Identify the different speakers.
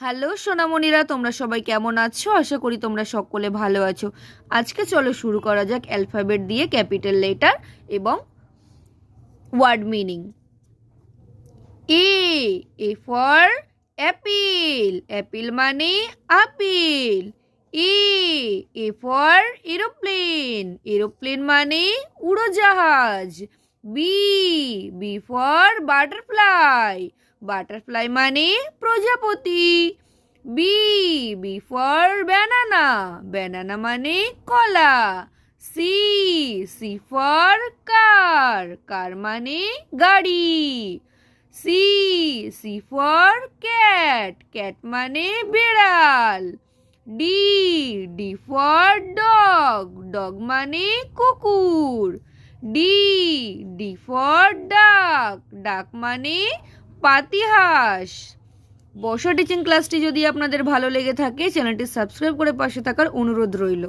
Speaker 1: Hello সোনামণিরা, তোমরা সবাই কেমন আছো? আশা করি তোমরা সকলে ভালো আছো। আজকে চলো শুরু করা যাক অ্যালফাবেট দিয়ে ক্যাপিটাল লেটার এবং word meaning. A for apple, apple মানে আপেল। এ ফর এরোপ্লেন, এরোপ্লেন মানে উড়োজাহাজ। বি ফর বাটারফ্লাই, বাটারফ্লাই মানে প্রজাপতি। বি ফর ব্যানানা, ব্যানানা মানে কলা। সি ফর কার, কার মানে গাড়ি। সি ফর ক্যাট, ক্যাট মানে বিড়াল। ডি ফর ডগ, ডগ মানে কুকুর। ডি ফর ডাক, ডাক মানে পাতিহাঁস। বর্ষা টিচিং ক্লাসটি যদি আপনাদের ভালো লেগে থাকে, চ্যানেলটি সাবস্ক্রাইব করে পাশে থাকার অনুরোধ রইল।